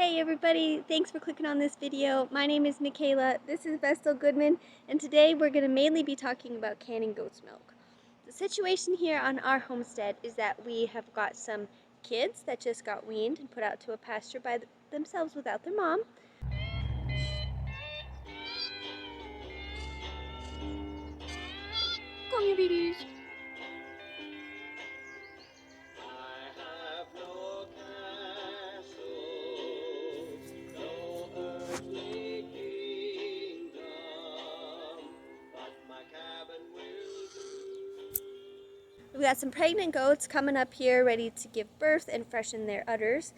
Hey everybody, thanks for clicking on this video. My name is Michaela, this is Vestal Goodman, and today we're going to mainly be talking about canning goat's milk. The situation here on our homestead is that we have got some kids that just got weaned and put out to a pasture by themselves without their mom. Come here, babies. We've got some pregnant goats coming up here ready to give birth and freshen their udders.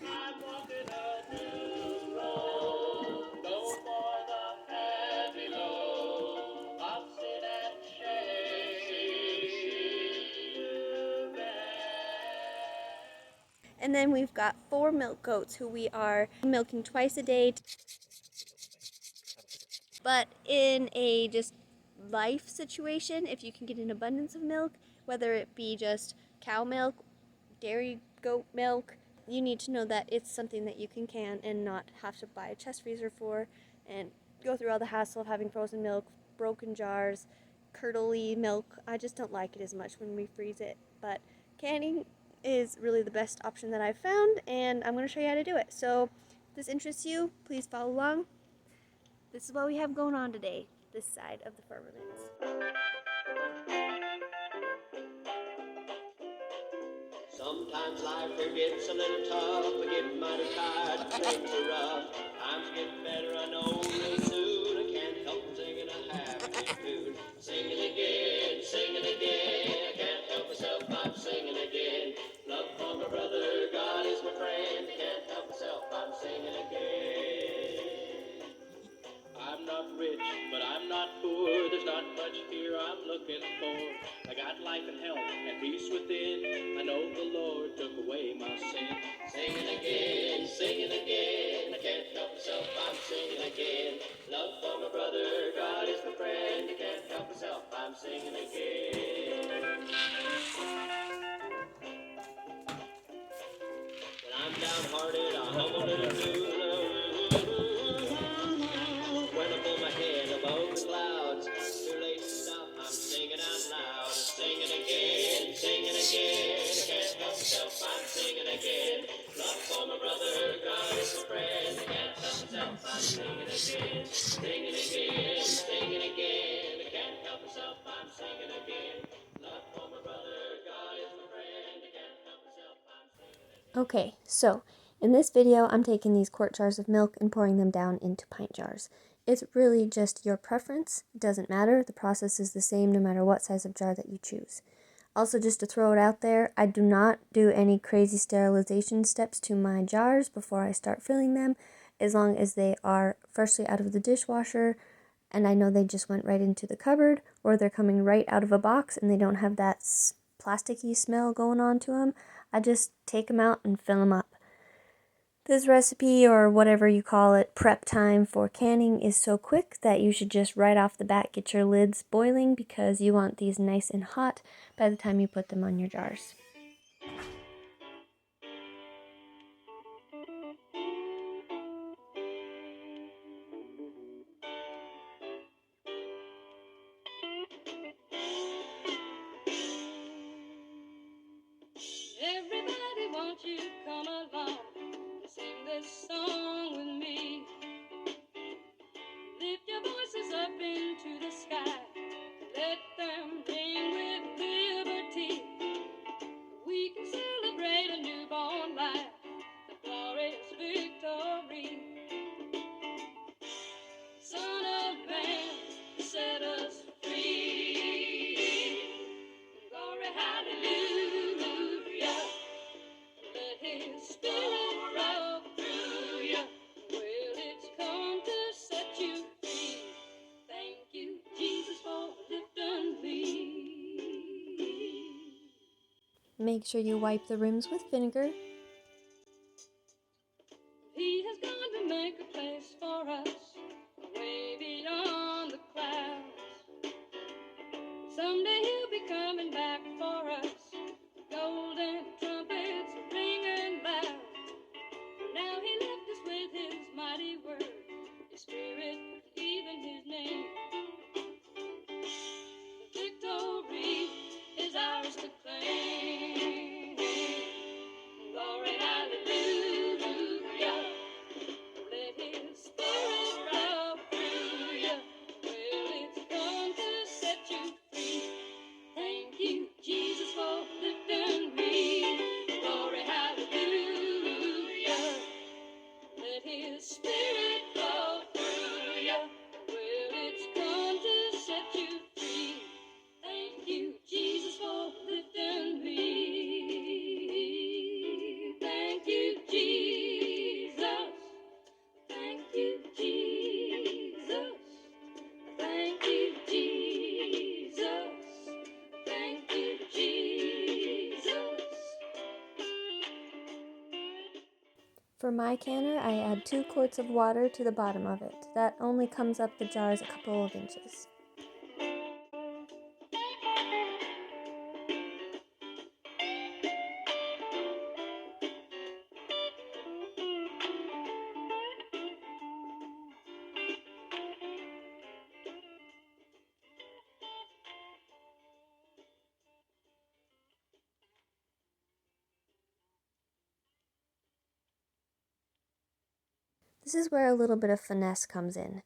And then we've got 4 milk goats who we are milking twice a day. But in a just life situation, if you can get an abundance of milk, whether it be just cow milk, dairy goat milk, you need to know that it's something that you can and not have to buy a chest freezer for and go through all the hassle of having frozen milk, broken jars, curdly milk. I just don't like it as much when we freeze it. But canning is really the best option that I've found, and I'm going to show you how to do it. So if this interests you, please follow along. This is what we have going on today, this side of the firmament. Sometimes life here gets a little tough, we get mighty tired, things are rough. Times get better, I know real soon. I can't help singing a happy tune. Singing again, I can't help myself, I'm singing again. Love for my brother, God is my friend. I can't help myself, I'm singing again. I'm not rich, but I'm not poor. There's not much here I'm looking for. I got life and health and peace within. I know the Lord took away my sin. Singing again, I can't help myself, I'm singing again. Love for my brother, God is my friend. I can't help myself, I'm singing again. When I'm downhearted, I hum a little tune. When I pull my head above the clouds, too late to stop, I'm singing out loud. Singing again, I can't help myself, I'm singing again. Love for my brother, God is my friend. I can't help myself, I'm singing again. Singing again, I can't help myself, I'm singing again. Love for my brother, God is my friend. I can't help myself, I'm singing again. Okay, so in this video, I'm taking these quart jars of milk and pouring them down into pint jars. It's really just your preference. It doesn't matter. The process is the same no matter what size of jar that you choose. Also, just to throw it out there, I do not do any crazy sterilization steps to my jars before I start filling them, as long as they are freshly out of the dishwasher and I know they just went right into the cupboard, or they're coming right out of a box and they don't have that plasticky smell going on to them. I just take them out and fill them up. This recipe, or whatever you call it, prep time for canning, is so quick that you should just right off the bat get your lids boiling, because you want these nice and hot by the time you put them on your jars. Everybody, won't you come along and sing this song with me? Lift your voices up into the sky, let them ring with liberty. We can celebrate a newborn life, the glorious victory. Son of Man, set us free. Glory, hallelujah. Let His Spirit roll through you. Well, it's come to set you free. Thank you, Jesus, for lifting me. Make sure you wipe the rims with vinegar. He has gone to make a place for us, way beyond the clouds. Someday He'll be coming back for us. Golden trumpets ringing loud. Now He left us with His mighty word, His Spirit, even His name. Victory is ours to claim. Glory, hallelujah. Let His Spirit flow through you. Well, it's come to set you free. Thank you, Jesus, for lifting me. Glory, hallelujah. Let His Spirit flow through you. Well, it's come to set you free. Thank you, Jesus, for lifting me. Thank you, Jesus. Thank you, Jesus. Thank you, Jesus. Thank you, Jesus. For my canner, I add 2 quarts of water to the bottom of it. That only comes up the jars a couple of inches. This is where a little bit of finesse comes in.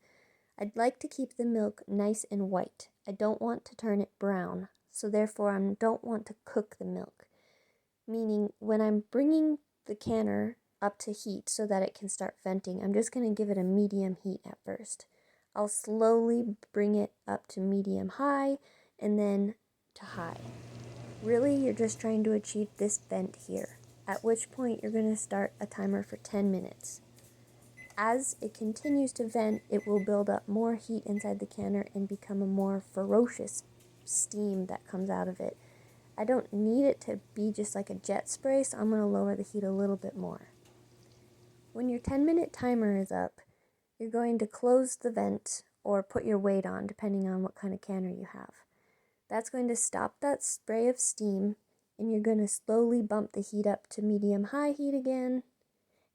I'd like to keep the milk nice and white. I don't want to turn it brown, so therefore I don't want to cook the milk. Meaning, when I'm bringing the canner up to heat so that it can start venting, I'm just going to give it a medium heat at first. I'll slowly bring it up to medium high and then to high. Really, you're just trying to achieve this vent here, at which point you're going to start a timer for 10 minutes. As it continues to vent, it will build up more heat inside the canner and become a more ferocious steam that comes out of it. I don't need it to be just like a jet spray, so I'm going to lower the heat a little bit more. When your 10-minute timer is up, you're going to close the vent or put your weight on, depending on what kind of canner you have. That's going to stop that spray of steam, and you're going to slowly bump the heat up to medium-high heat again,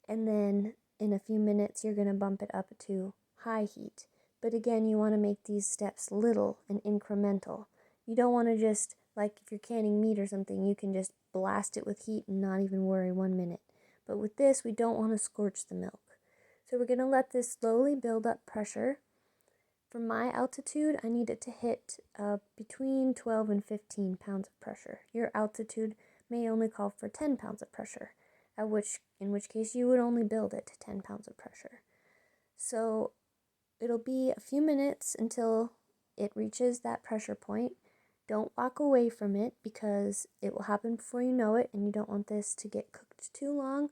and then in a few minutes you're going to bump it up to high heat. But again, you want to make these steps little and incremental. You don't want to just, like if you're canning meat or something, you can just blast it with heat and not even worry 1 minute. But with this, we don't want to scorch the milk. So we're going to let this slowly build up pressure. For my altitude, I need it to hit between 12 and 15 pounds of pressure. Your altitude may only call for 10 pounds of pressure, in which case you would only build it to 10 pounds of pressure. So it'll be a few minutes until it reaches that pressure point. Don't walk away from it because it will happen before you know it, and you don't want this to get cooked too long.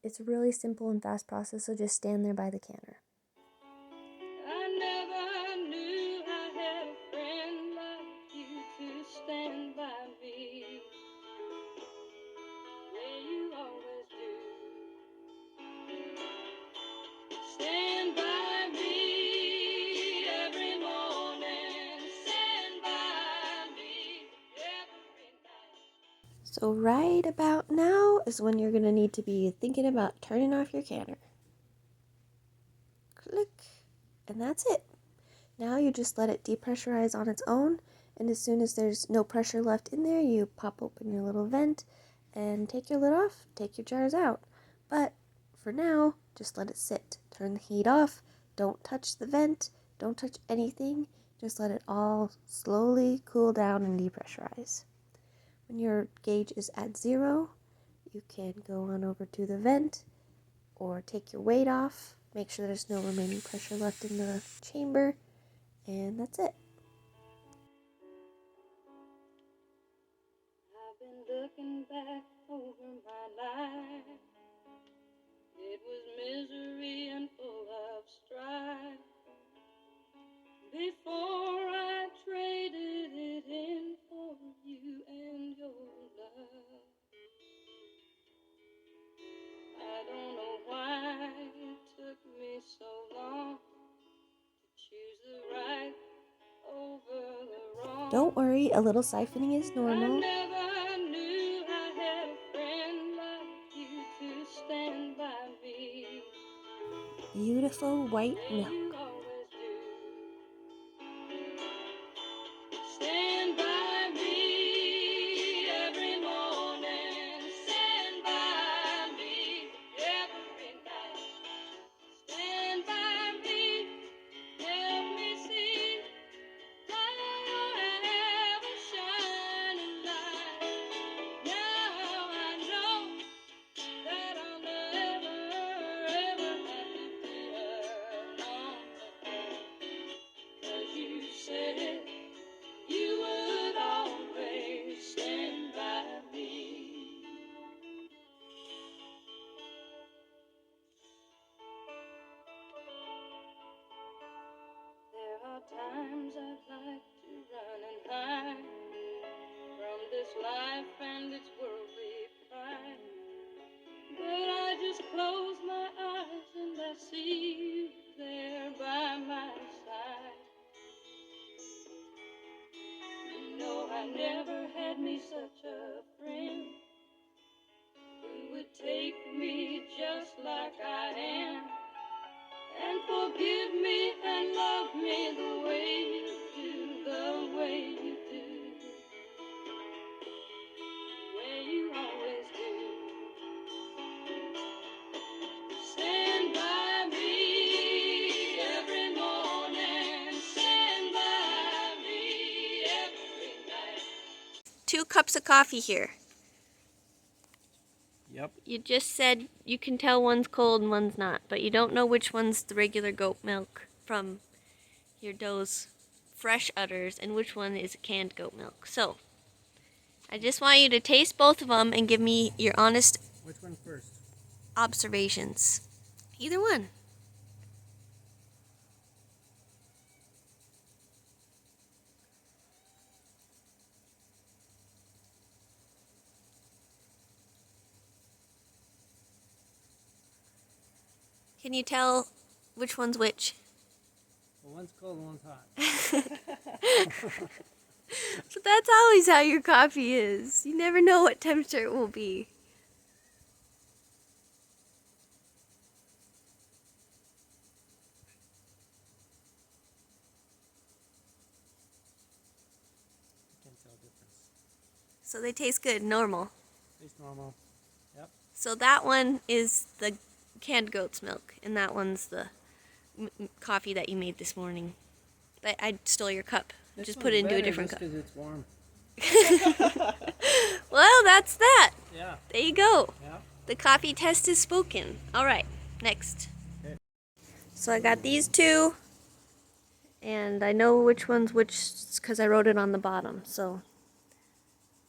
It's a really simple and fast process, so just stand there by the canner. I never knew I had a friend like you to stand by me. Yeah, you always do. Stand by me every morning. Stand by me every night. So right about now is when you're going to need to be thinking about turning off your canner. Click. And that's it. Now you just let it depressurize on its own, and as soon as there's no pressure left in there, you pop open your little vent and take your lid off, take your jars out. But for now, just let it sit. Turn the heat off, don't touch the vent, don't touch anything, just let it all slowly cool down and depressurize. When your gauge is at 0, you can go on over to the vent or take your weight off, make sure there's no remaining pressure left in the chamber, and that's it. I've been looking back over my life. It was misery and full of strife. Before I traded it in for you and your love. I don't know why it took me so long to choose the right over the wrong. Don't worry, a little siphoning is I normal. never knew I had a friend like you to stand by me. beautiful white milk. Stand by me every morning. Stand by me every night. Stand by me, help me see how you have a shining light. Now I know that I'll never, ever have to be alone again. 'Cause you said you would always stand by me. There are times I'd like to run and hide from this life and its worldly pride. But I just close my eyes and I see you there by my side. You know I never had me such a friend who would take me just like I am and forgive me and love me the way you do, the way you do, the way you always do. Stand by me every morning, stand by me every night. 2 cups of coffee here. Yep. You just said you can tell one's cold and one's not, but you don't know which one's the regular goat milk from your doe's fresh udders and which one is canned goat milk. So, I just want you to taste both of them and give me your honest Which one first? observations. Either one. Can you tell which one's which? Well, one's cold and one's hot. But that's always how your coffee is. You never know what temperature it will be. You can't tell difference. So they taste good, normal. Tastes normal. Yep. So that one is the canned goat's milk, and that one's the coffee that you made this morning. But I stole your cup. This Just one's put it into a better different just cup. 'cause it's warm. Well, that's that. Yeah. There you go. Yeah. The coffee test is spoken. All right, next. Okay. So I got these 2, and I know which one's which because I wrote it on the bottom. So,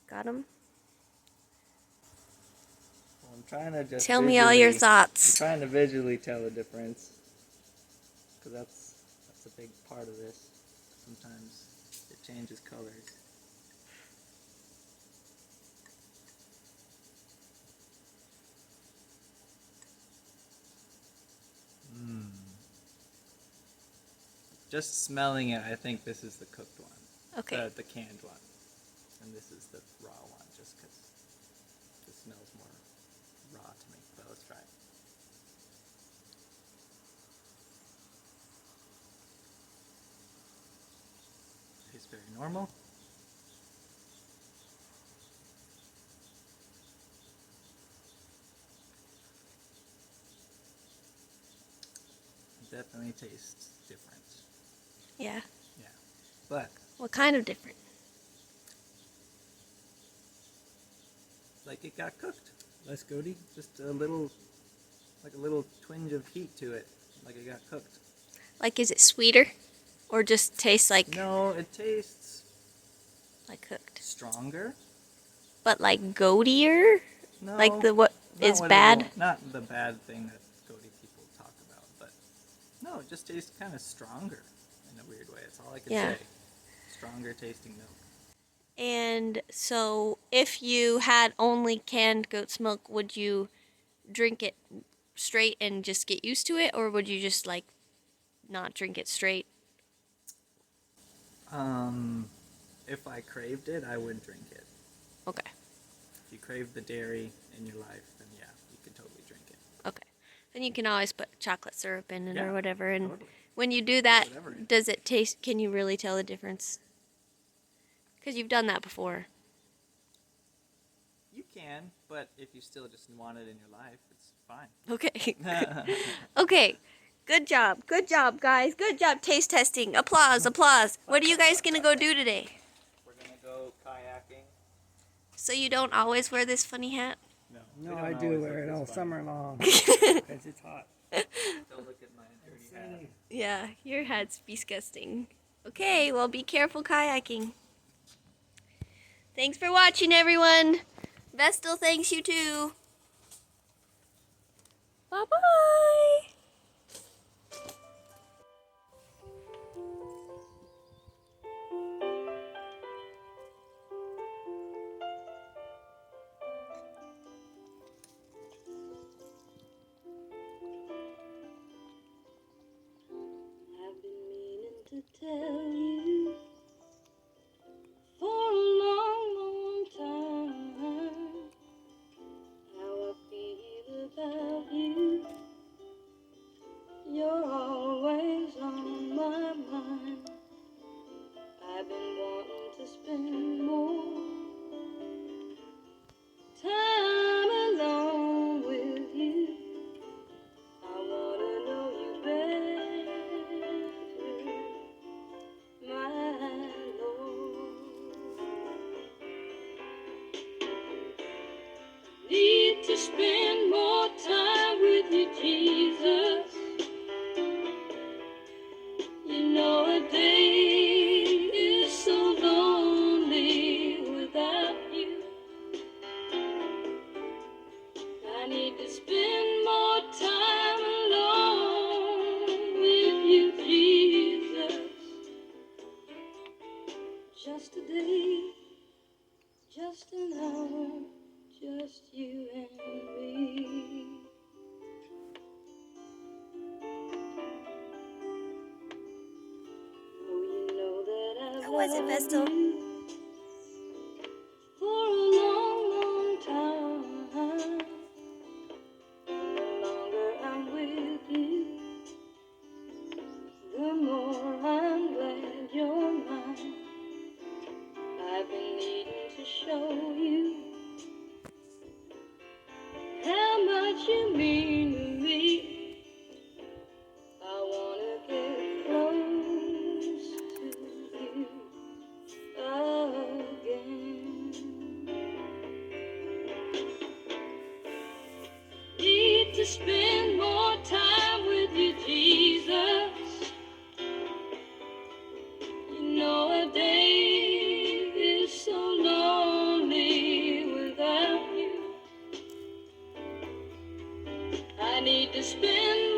got them? Well, I'm trying to just Tell me all your I'm thoughts. trying to visually tell the difference, because that's a big part of this. Sometimes it changes colors. Just smelling it, I think this is the cooked one. Okay. The canned one. And this is the raw one, just because it smells more raw to me. But let's try it. Tastes very normal. It definitely tastes different. Yeah. Yeah. But What kind of different? like it got cooked. Less goaty. Just a little, like a little twinge of heat to it, like it got cooked. Like, is it sweeter, or just tastes like No, it tastes cooked? stronger. But like goatier? No, Like the what not is what bad? everyone- Not the bad thing that goaty people talk about, but no, it just tastes kind of stronger in a weird way. That's all I can Yeah. say. Stronger tasting milk. And so, if you had only canned goat's milk, would you drink it straight and just get used to it, or would you just like not drink it straight? If I craved it, I would drink it. Okay. If you crave the dairy in your life, then yeah, you could totally drink it. Okay. And you can always put chocolate syrup in it Yeah, or whatever. And totally. when you do that, Whatever. does it taste? Can you really tell the difference? Because you've done that before. You can, but if you still just want it in your life, it's fine. Okay. Okay. Good job. Good job, guys. Good job taste testing. Applause, applause. What are you guys going to go do today? We're gonna go kayaking. So you don't always wear this funny hat? No, No, we don't I do always wear look it this all funny. summer long. Because it's hot. Don't look at my dirty hat. Yeah, your hat's disgusting. Okay, well, be careful kayaking. Thanks for watching, everyone. Vestal thanks you too. Bye-bye. I've been meaning to tell you for a long, long time how I feel about you. You're always on my mind. I've been wanting to spend more time alone with you. I wanna know you better, my Lord. Need to spend more time with you, Jesus. You know a day is so lonely without you. I need to spend more time alone with you, Jesus. Just a day, just an hour, just you and me. Oh, you know that I've How was it, loved Vestal? you for a long, long time. And the longer I'm with you, the more I'm glad you're mine. I've been needing to show you how much you mean to me. I wanna get close to you again. Need to spend more time with you, Jesus. You know a day is so lonely without you. I need to spend